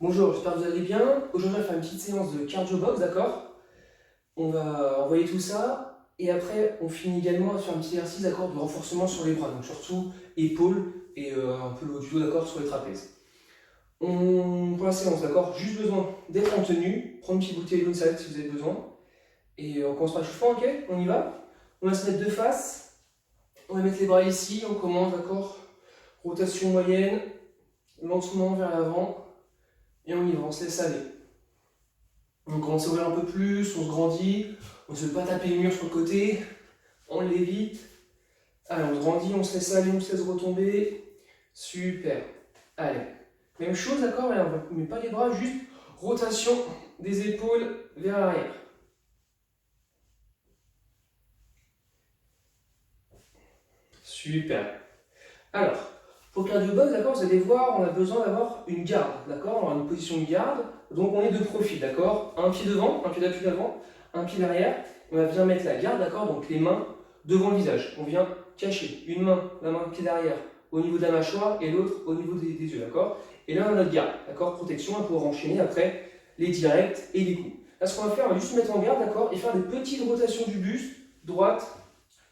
Bonjour, j'espère que vous allez bien. Aujourd'hui, on va faire une petite séance de cardio box, d'accord? On va envoyer tout ça et après, on finit également à faire un petit exercice, d'accord, de renforcement sur les bras, donc surtout épaules et un peu le haut du dos, d'accord, sur les trapèzes. Pour la séance, d'accord, juste besoin d'être en tenue, prendre une petite bouteille d'eau de salade si vous avez besoin. Et on commence par l'échauffement, ok? On y va? On va se mettre de face, on va mettre les bras ici, on commence, d'accord? Rotation moyenne, lentement vers l'avant. Et on y va, on se laisse aller. On commence à ouvrir un peu plus, on se grandit, on ne se veut pas taper le mur sur le côté, on l'évite. Allez, on se grandit, on se laisse aller, on se laisse retomber. Super. Allez, même chose, d'accord? On ne met pas les bras, juste rotation des épaules vers l'arrière. Super. Alors, pour le cardio box, d'accord, vous allez voir, on a besoin d'avoir une garde, d'accord? On a une position de garde, donc on est de profil, d'accord? Un pied devant, un pied d'appui d'avant, un pied derrière. On va bien mettre la garde, d'accord? Donc les mains devant le visage. On vient cacher une main, la main pied derrière, au niveau de la mâchoire et l'autre au niveau des yeux, d'accord? Et là, on a notre garde, d'accord? Protection, on va pouvoir enchaîner après les directs et les coups. Là, ce qu'on va faire, on va juste se mettre en garde, d'accord? Et faire des petites rotations du buste, droite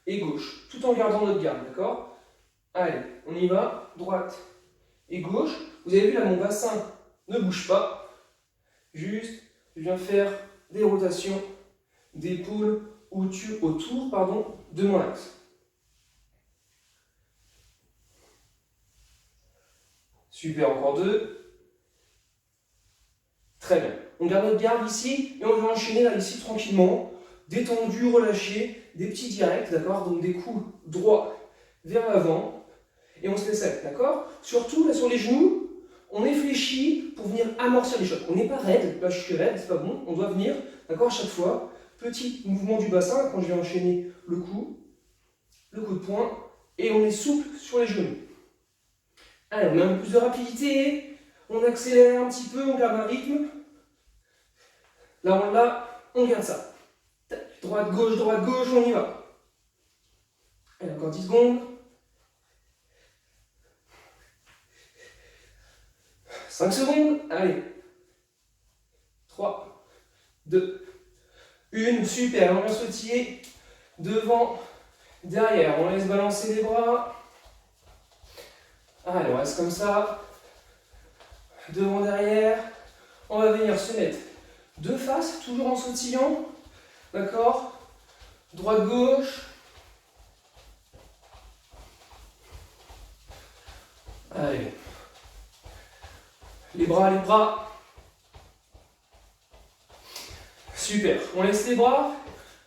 et gauche, tout en gardant notre garde, d'accord? Allez, on y va, droite et gauche. Vous avez vu là, mon bassin ne bouge pas. Juste, je viens faire des rotations d'épaules autour de mon axe. Super, encore deux. Très bien. On garde notre garde ici et on va enchaîner là, ici tranquillement. Détendu, relâché, des petits directs, d'accord? Donc des coups droits vers l'avant. Et on se laisse aller, d'accord? Surtout là sur les genoux, on est fléchi pour venir amortir les chocs. On n'est pas raide, là je suis raide, c'est pas bon. On doit venir, d'accord, à chaque fois. Petit mouvement du bassin quand je vais enchaîner le coup de poing, et on est souple sur les genoux. Allez, on a un peu plus de rapidité, on accélère un petit peu, on garde un rythme. Là, on garde ça. Droite, gauche, on y va. Allez, encore 10 secondes. 5 secondes, allez. 3, 2, 1, super, on vient sautiller devant, derrière, on laisse balancer les bras. Allez, on reste comme ça, devant, derrière. On va venir se mettre de face, toujours en sautillant, d'accord? Droite, gauche. Allez. Les bras. Super. On laisse les bras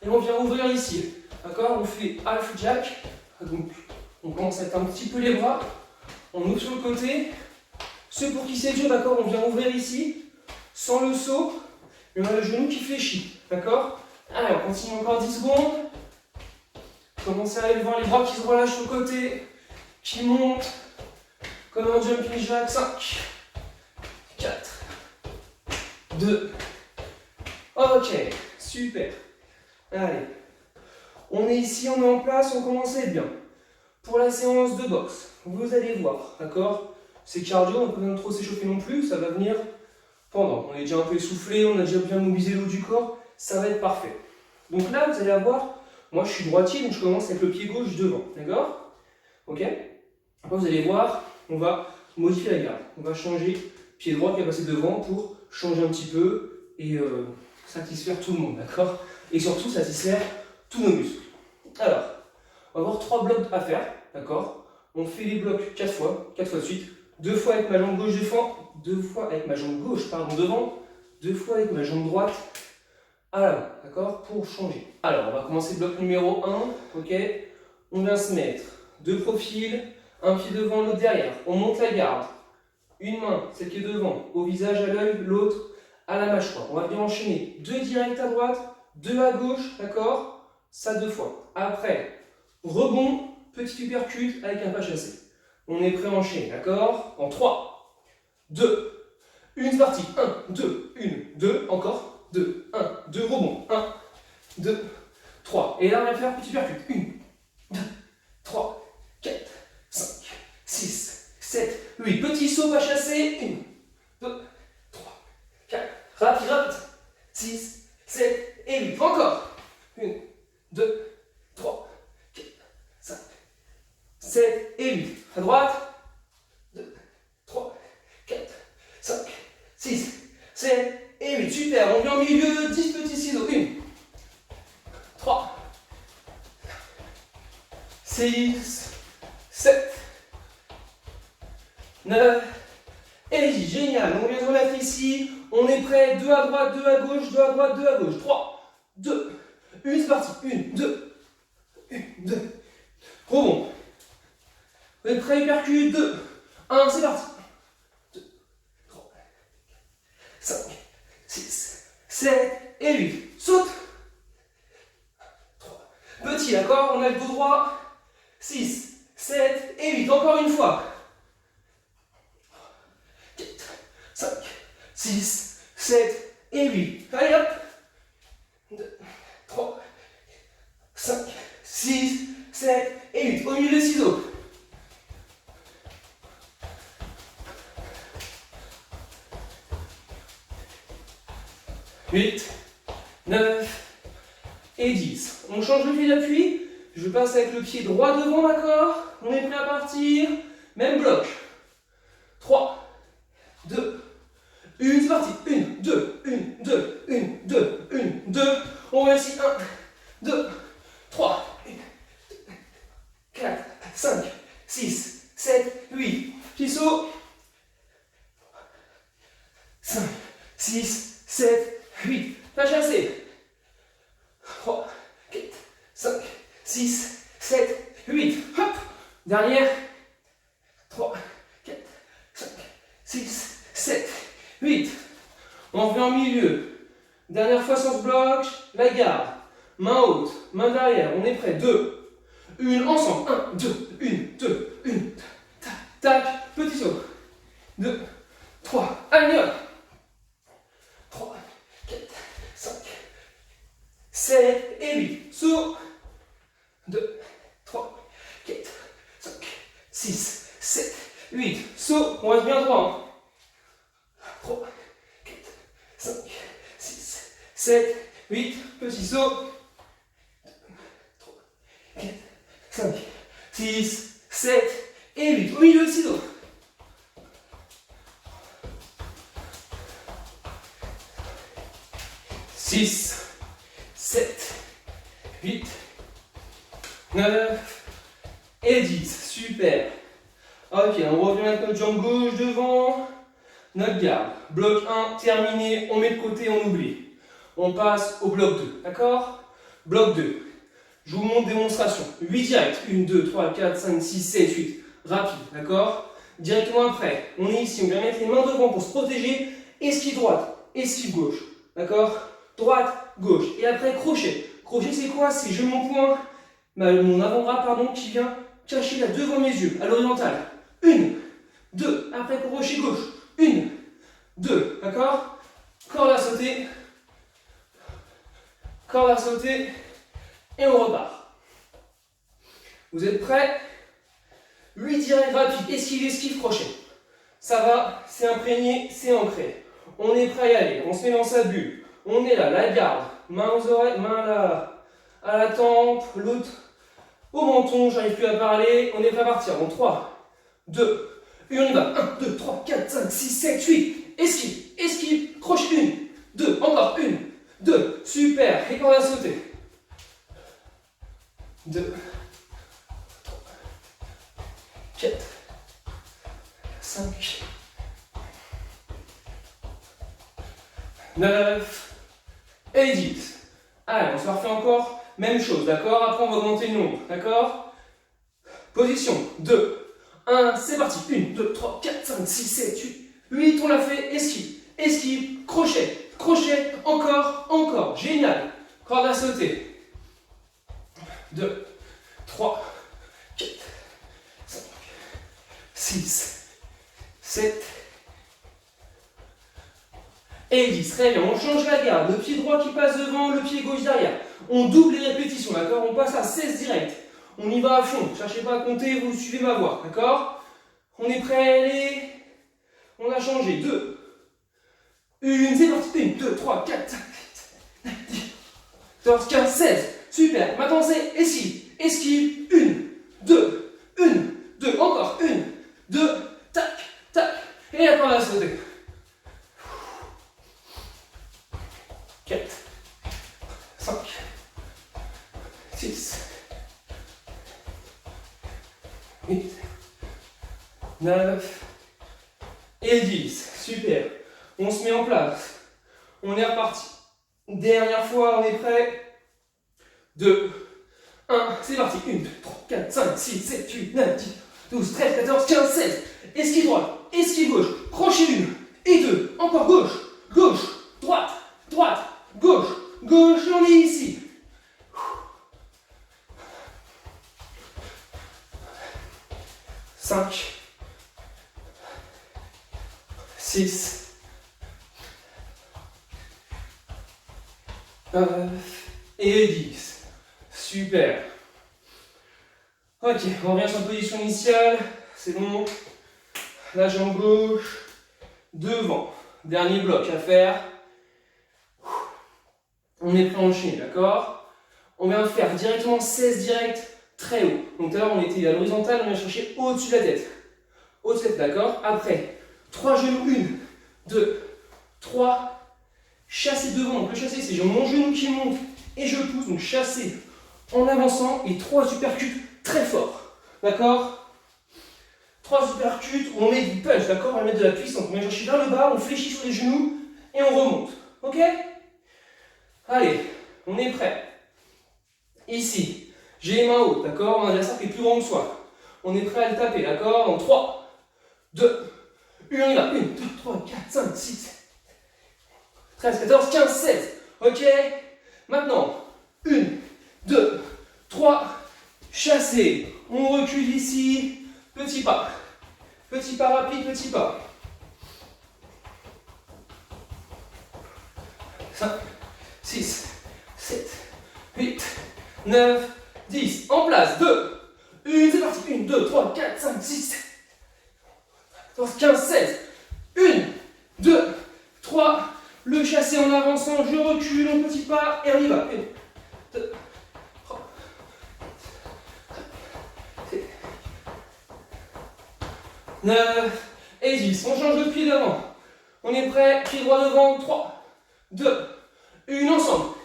et on vient ouvrir ici. D'accord? On fait half jack. Donc, on commence à mettre un petit peu les bras. On ouvre sur le côté. Ceux pour qui c'est dur, d'accord? On vient ouvrir ici. Sans le saut. Et on a le genou qui fléchit. D'accord? Allez, on continue encore 10 secondes. Commencez à aller voir les bras qui se relâchent sur le côté. Qui montent. Comme un jumping jack. 5, 4, 2. Ok, super. Allez, on est ici, on est en place, on commence à être bien. Pour la séance de boxe, vous allez voir, d'accord? C'est cardio, on n'a pas besoin de trop s'échauffer non plus, ça va venir pendant. On est déjà un peu essoufflé, on a déjà bien mobilisé le haut du corps, ça va être parfait. Donc là, vous allez avoir, moi je suis droitier, donc je commence avec le pied gauche devant, d'accord? Ok? Après vous allez voir, on va modifier la garde. On va changer pied droit qui va passer devant pour changer un petit peu et satisfaire tout le monde, d'accord? Et surtout satisfaire tous nos muscles. Alors, on va avoir 3 blocs à faire, d'accord? On fait les blocs 4 fois de suite. 2 fois avec ma jambe gauche devant, 2 fois avec ma jambe gauche, devant, 2 fois avec ma jambe droite à l'avant, d'accord? Pour changer. Alors, on va commencer le bloc numéro 1, ok? On vient se mettre de profil, un pied devant, l'autre derrière. On monte la garde. Une main, celle qui est devant, au visage, à l'œil, l'autre à la mâchoire. On va bien enchaîner 2 directs à droite, 2 à gauche, d'accord? Ça 2 fois. Après, rebond, petit uppercut avec un pas chassé. On est prêt à enchaîner, d'accord? En 3, 2, 1, c'est parti. 1, 2, 1, 2, encore. 2, 1, 2, rebond. 1, 2, 3. Et là, on va faire petit uppercut. 1, 2, 3, 4, 5, 6, 7, 8. Petit saut pas chassé. 1, 2, 6, 7 et 8. Encore. 1, 2, 3, 4, 5, 7 et 8. À droite. 2, 3, 4, 5, 6, 7 et 8. Super. On vient au milieu. 10 petits ciseaux. 1, 3, 6, 7, 9 et 10. Génial. On vient de remettre ici. On est prêt. 2 à droite, 2 à gauche, 2 à droite, 2 à gauche. 3, 2, 1. C'est parti. 1, 2, 1, 2. Rebond. Vous êtes prêts, hypercute. 2, 1. C'est parti. 2, 3, 5, 6, 7 et 8. Saute. 3. Petit, d'accord? On a le dos droit. 6, 7 et 8. Encore une fois. 4, 5, 6, 7 et 8. Allez hop. 2, 3, 5, 6, 7 et 8. Au milieu des ciseaux. 8, 9 et 10. On change le pied d'appui. Je passe avec le pied droit devant, d'accord? On est prêt à partir. Même bloc. 3, 2, 1, c'est parti. 1, 2, 1, 2, 1, 2, 1, 2. On va ici. 1, 2, 3, 4, 5, 6, 7, 8. Petit saut. 5, 6, 7, 8. Pas chassé. 3, 4, 5, 6, 7, 8. Hop. Dernière. 3, 4, 5, 6, 7, 8. On revient au milieu. Dernière fois sur ce bloc. La garde. Main haute. Main derrière. On est prêt. 2. 1. Ensemble. 1, 2, 1, 2, 1. Tac, tac. Petit saut. 2, 3. Allez hop. 3, 4, 5, 7 et 8. Saut. 2, 3, 4, 5, 6, 7, 8. Saut. On reste bien droit. 3, 4, 5, 6, 7, 8. Petit saut. 3, 4, 5, 6, 7 et 8. Au milieu de ciseaux. 6, 7, 8, 9 et 10. Super. Ok, on revient avec notre jambe gauche devant. Notre garde. Bloc 1, terminé. On met de côté, on oublie. On passe au bloc 2. D'accord? Bloc 2. Je vous montre démonstration. 8 directs. 1, 2, 3, 4, 5, 6, 7, 8. Rapide. D'accord? Directement après. On est ici. On vient mettre les mains devant pour se protéger. Esquive droite. Esquive gauche. D'accord? Droite, gauche. Et après, crochet. Crochet, c'est quoi? C'est je mets mon poing, mon avant-bras, pardon, qui vient cacher là devant mes yeux, à l'horizontale. 1, 2. Après, crochet gauche. 1, 2. D'accord? Corde à sauter. Corde à sauter. Et on repart. Vous êtes prêts? 8 directs rapides. Esquive, esquive, crochet. Ça va, c'est imprégné, c'est ancré. On est prêt à y aller. On se met dans sa bulle. On est là, la garde, main aux oreilles, main là, à la tempe, l'autre au menton, j'arrive plus à parler, on est prêt à partir. En 3, 2, 1, on y va. 1, 2, 3, 4, 5, 6, 7, 8. Esquive, esquive, crochet. 1, 2, encore 1, 2, super, et corde à sauter. 2, 3, 4, 5, 9 et 10. Allez, on se refait encore. Même chose, d'accord? Après, on va augmenter le nombre, d'accord? Position 2, 1, c'est parti. 1, 2, 3, 4, 5, 6, 7, 8. 8, on l'a fait. Esquive, esquive, crochet, crochet, encore, encore. Génial. Corde à sauter. 2, 3, 4, 5, 6, 7, et 10. Très bien, on change la garde. Le pied droit qui passe devant, le pied gauche derrière. On double les répétitions, d'accord? On passe à 16 direct. On y va à fond. Cherchez pas à compter, vous suivez ma voix, d'accord? On est prêt à aller. On a changé. 2, 1, c'est parti. 1, 2, 3, 4, 5, 14, 15, 16. Super. Maintenant, c'est esquive. Esquive. 1, 2, 1, 2. Encore. 1, 2. Tac, tac. Et après, on va sauter. 4, 5, 6, 8, 9 et 10. Super. On se met en place. On est reparti. Dernière fois, on est prêt. 2, 1, c'est parti. 1, 2, 3, 4, 5, 6, 7, 8, 9, 10, 12, 13, 14, 15, 16. Esquive droite, esquive gauche. Crochet 1 et 2. Encore gauche, gauche, droite, droite, gauche, gauche. On est ici. 5, 6, 9 et 10. Super. Ok, on revient sur la position initiale. C'est bon. La jambe gauche. Devant. Dernier bloc à faire. On est prêt à enchaîner, d'accord? On vient faire directement 16 direct très haut. Donc tout à l'heure, on était à l'horizontale, on vient chercher au-dessus de la tête. Au-dessus de la tête, d'accord? Après, 3 genoux. 1, 2, 3. Chasser devant. Donc le chasser, c'est mon genou qui monte et je pousse. Donc chasser en avançant et 3 supercuts très forts. D'accord? 3 supercuts où on met du punch, d'accord? On va mettre de la puissance. On vient chercher vers le bas, on fléchit sur les genoux et on remonte. Ok? Allez, on est prêt. Ici, j'ai les mains hautes, d'accord? Mon adversaire qui est plus grand que soi. On est prêt à le taper, d'accord? Donc 3, 2, 1, on y va. 1, 2, 3, 4, 5, 6, 13, 14, 15, 16. Ok? Maintenant, 1, 2, 3, chasser. On recule ici. Petit pas. Petit pas rapide, petit pas. 5, 6, 7, 8, 9, 10. En place. 2, 1, c'est parti. 1, 2, 3, 4, 5, 6, 14, 15, 16. 1, 2, 3. Le chasser en avançant. Je recule en petit pas. Et on y va. 1, 2, 3, 7, 9 et 10. On change de pied devant. On est prêt. Pied droit devant. 3, 2, 1. Ensemble.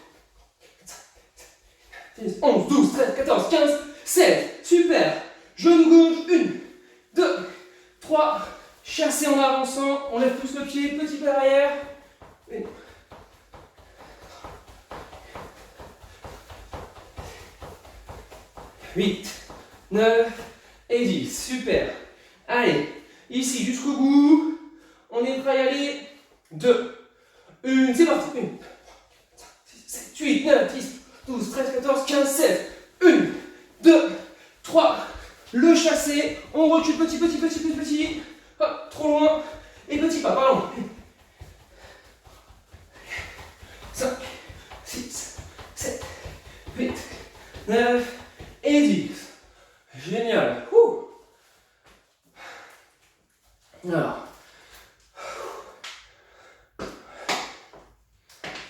10, 11, 12, 13, 14, 15, 16. Super. Genou gauche. 1, 2, 3. Chasser en avançant. On lève tous le pied. Petit pas arrière. 1, 8, 9 et 10. Super. Allez, ici jusqu'au bout. On est prêt à y aller. 2, 1, c'est parti. 1, 2, 3, 4, 5, 6, 7, 8, 9, 10, 12, 13, 14, 15, 16. 1, 2, 3. Le chasser. On recule petit, petit, petit, petit, petit. Hop, trop loin. Et petit pas, pardon. 5, 6, 7, 8, 9 et 10. Génial. Ouh. Alors.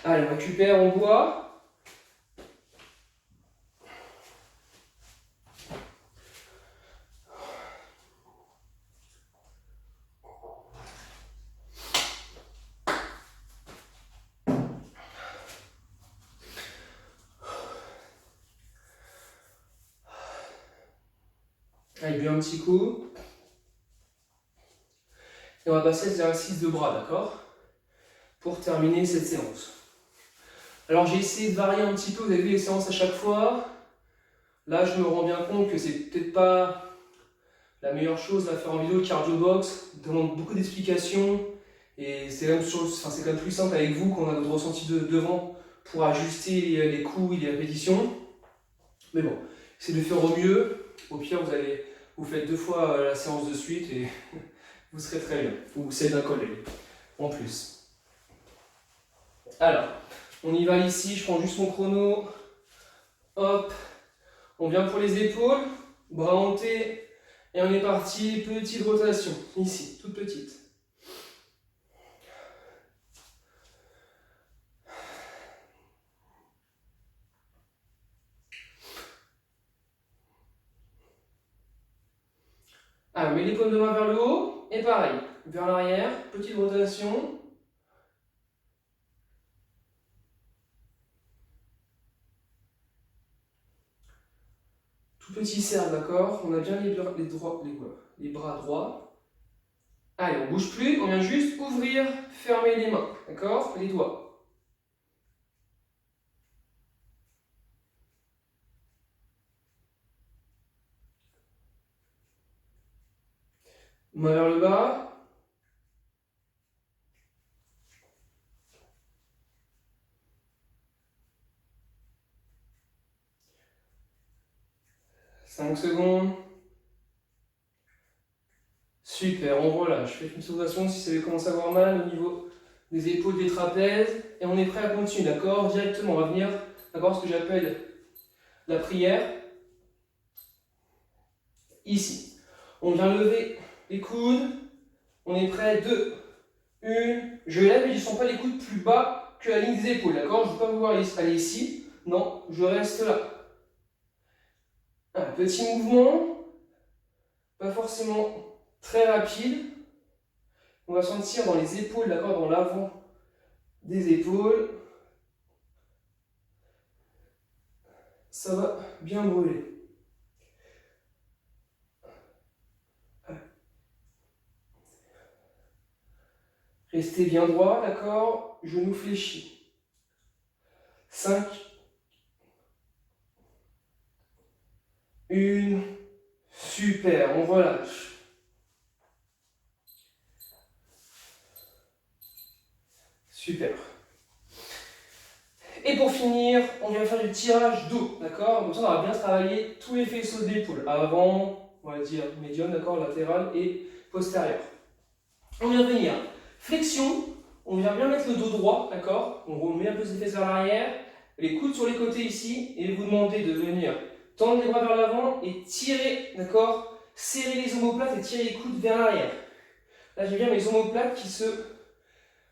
Allez, on récupère, on boit. Allez, bien un petit coup. Et on va passer à l'exercice de bras, d'accord? Pour terminer cette séance. Alors j'ai essayé de varier un petit peu, vous avez vu les séances à chaque fois. Là, je me rends bien compte que c'est peut-être pas la meilleure chose à faire en vidéo. Le cardio box demande beaucoup d'explications. Et c'est quand même plus simple avec vous quand on a votre ressenti devant pour ajuster les coups et les répétitions. Mais bon, c'est de faire au mieux. Au pire, vous faites 2 fois la séance de suite et vous serez très bien. Ou celle d'un collègue, en plus. Alors, on y va ici, je prends juste mon chrono. Hop, on vient pour les épaules, bras hantés, et on est parti, petite rotation, ici, toute petite. mets les paumes de main vers le haut, et pareil, vers l'arrière, petite rotation. Tout petit cercle, d'accord? On a bien les bras droits. Allez, on ne bouge plus, on vient juste ouvrir, fermer les mains, d'accord? Les doigts. Main vers le bas. Cinq secondes. Super, on relâche. Faites une sensation si ça commence à avoir mal au niveau des épaules, des trapèzes. Et on est prêt à continuer, d'accord? Directement, on va venir, d'accord, ce que j'appelle la prière. Ici. On vient lever les coudes. On est prêt. 2, 1. Je lève et je ne sens pas les coudes plus bas que la ligne des épaules, d'accord? Je ne veux pas vous voir aller ici. Non, je reste là. Un petit mouvement. Pas forcément très rapide. On va sentir dans les épaules, d'accord, dans l'avant des épaules. Ça va bien brûler. Restez bien droit, d'accord, genou fléchi. 5. 1. Super, on relâche. Super. Et pour finir, on vient faire du tirage dos, d'accord? Comme ça, on va bien travailler tous les faisceaux d'épaule. Avant, on va dire médium, d'accord, latéral et postérieur. On vient venir. Flexion, on vient bien mettre le dos droit, d'accord? On remet un peu ses fesses vers l'arrière, les coudes sur les côtés ici, et vous demandez de venir tendre les bras vers l'avant et tirer, d'accord? Serrer les omoplates et tirer les coudes vers l'arrière. Là, j'ai bien mes omoplates qui se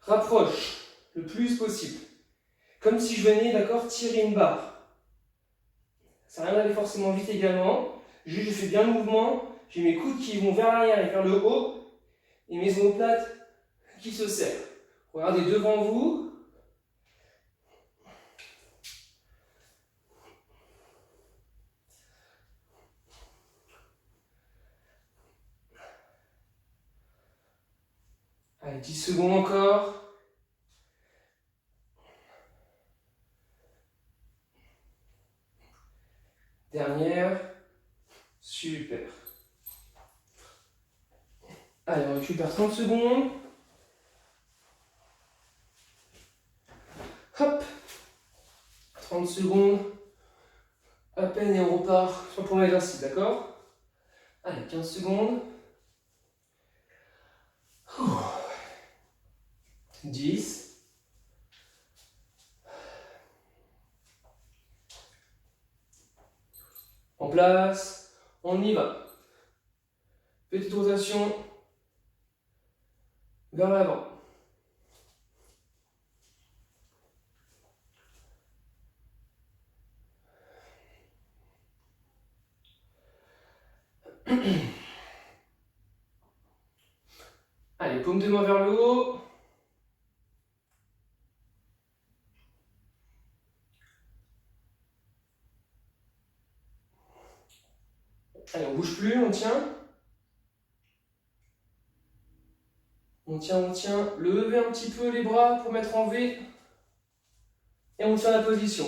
rapprochent le plus possible. Comme si je venais, d'accord, tirer une barre. Ça n'a rien d'aller forcément vite également. Juste, je fais bien le mouvement. J'ai mes coudes qui vont vers l'arrière et vers le haut. Et mes omoplates qui se serrent. Regardez devant vous. Allez, 10 secondes encore. Dernière. Super. Allez, on récupère 30 secondes. Hop. 30 secondes. À peine et on repart sur le premier exercice, d'accord? Allez, 15 secondes. 10. En place. On y va. Petite rotation vers l'avant. Allez, paume de main vers le haut. Allez, on bouge plus, on tient. On tient, on tient. Levez un petit peu les bras pour mettre en V. Et on tient la position.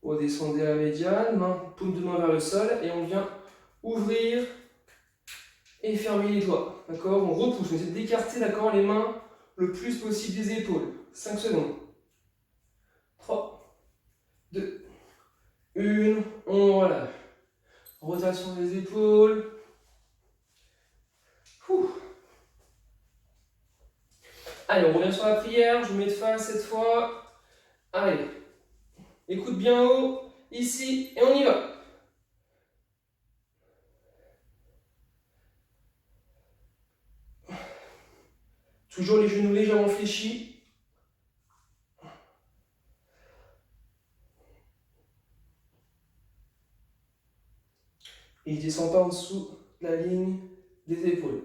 Redescendez à la médiane, paume de main vers le sol. Et on vient ouvrir et fermer les doigts. D'accord? On repousse. On essaie d'écarter, d'accord, les mains le plus possible des épaules. 5 secondes. 3, 2, 1. On relâche. Rotation des épaules. Ouh. Allez, on revient sur la prière. Je vous mets de face cette fois. Allez. Écoute bien haut. Ici. Et on y va. Toujours les genoux légèrement fléchis. Et je ne descends pas en dessous de la ligne des épaules.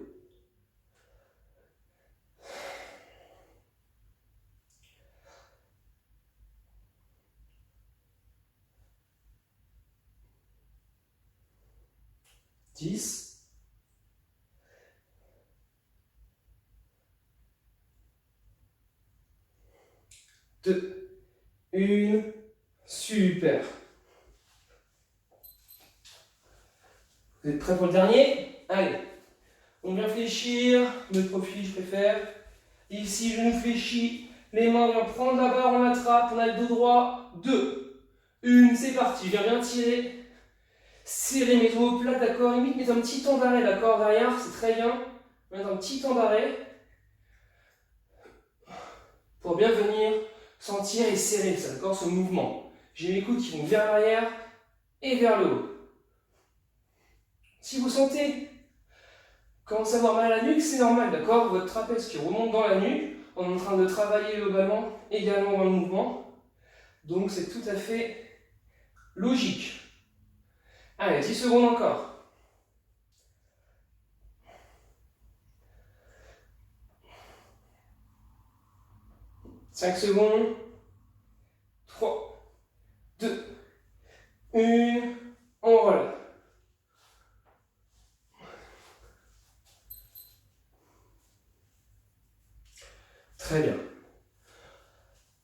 Dix. 2, 1, super. Vous êtes prêts pour le dernier? Allez, on vient fléchir, le profil je préfère. Ici, je nous fléchis, les mains, on vient prendre la barre, on l'attrape, on a le dos droit. 2, 1, c'est parti, je viens bien tirer. Serrer mes os plats, d'accord? Limite, mettez un petit temps d'arrêt, d'accord? Derrière, c'est très bien. Mettre un petit temps d'arrêt pour bien venir sentir et serrer ça, d'accord? Ce mouvement. J'ai mes coudes qui vont vers l'arrière et vers le haut. Si vous sentez commencer à avoir mal à la nuque, c'est normal, d'accord? Votre trapèze qui remonte dans la nuque, on est en train de travailler globalement également dans le mouvement. Donc c'est tout à fait logique. Allez, 10 secondes encore. Cinq secondes. 3, 2, 1. On relâche. Très bien.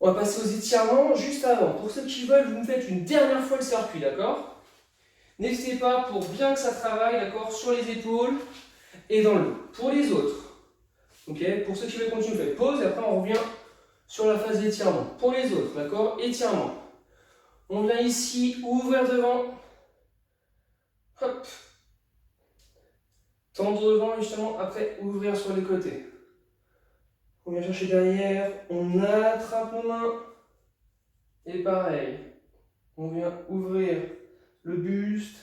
On va passer aux étirements juste avant. Pour ceux qui veulent, vous me faites une dernière fois le circuit, d'accord? N'hésitez pas pour bien que ça travaille, d'accord, sur les épaules et dans le dos. Pour les autres, ok? Pour ceux qui veulent continuer, vous faites pause et après on revient sur la phase d'étirement. Pour les autres, d'accord? Étirement. On vient ici, ouvrir devant. Hop. Tendre devant et justement après ouvrir sur les côtés. On vient chercher derrière, on attrape nos mains. Et pareil, on vient ouvrir le buste.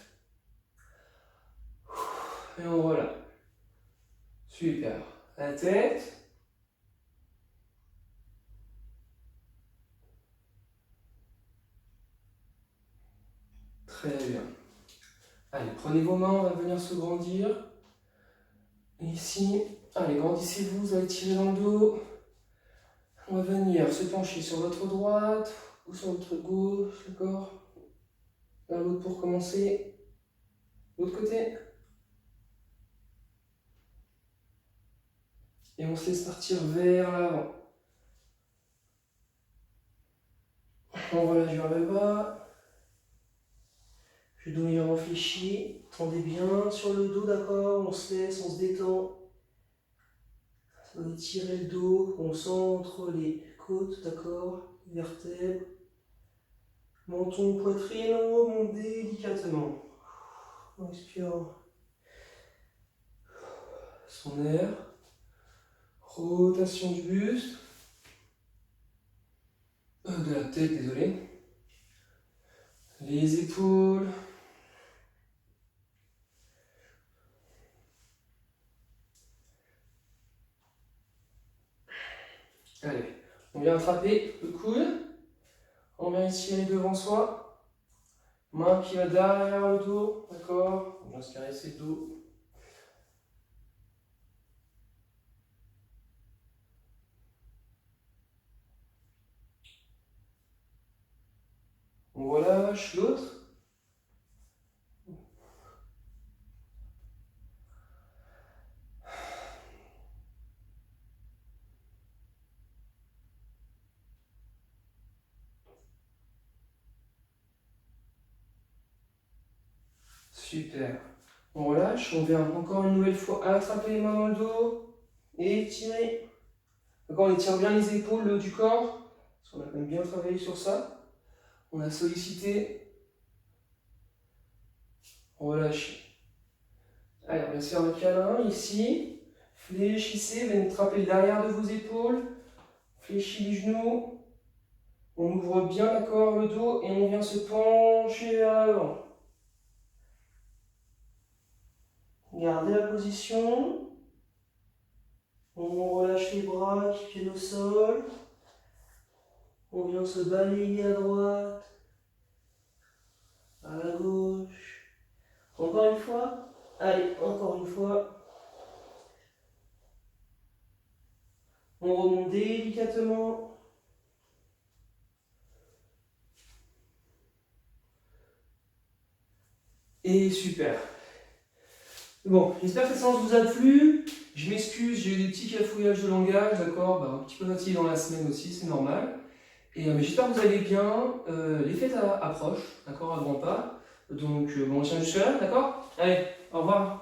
Et on relâche. Super. La tête. Très bien. Allez, prenez vos mains, on va venir se grandir. Ici, allez, grandissez-vous, vous allez tirer dans le dos. On va venir se pencher sur votre droite ou sur votre gauche, d'accord? Vers l'autre pour commencer. L'autre côté. Et on se laisse partir vers l'avant. On relâche vers le bas. Je dois légèrement fléchi. Tendez bien sur le dos, d'accord? On se laisse, on se détend. On va étirer le dos, on centre les côtes, d'accord? Vertèbres. Menton, poitrine, on remonte délicatement. On respire son air. Rotation du buste. De la tête, désolé. Les épaules. Allez, on vient attraper le coude. On vient étirer devant soi. Main qui va derrière le dos, d'accord? On vient se caresser le dos. On relâche l'autre. Super. On relâche, on vient encore une nouvelle fois attraper les mains dans le dos et étirer. D'accord, on étire bien les épaules, le haut du corps, parce qu'on a quand même bien travaillé sur ça. On a sollicité. Relâchez. Allez, on va se faire un câlin ici. Fléchissez, venez attraper l'arrière de vos épaules. Fléchis les genoux. On ouvre bien, d'accord, le dos et on vient se pencher vers l'avant. Gardez la position. On relâche les bras qui viennent au sol. On vient se balayer à droite, à la gauche. Encore une fois. Allez, encore une fois. On remonte délicatement. Et super. Bon, j'espère que cette séance vous a plu. Je m'excuse, j'ai eu des petits cafouillages de langage, d'accord, bah, un petit peu fatigué dans la semaine aussi, c'est normal. Et mais j'espère que vous allez bien. Les fêtes approchent, d'accord, à grands pas. Donc bon, on tient jusque là, d'accord? Allez, au revoir.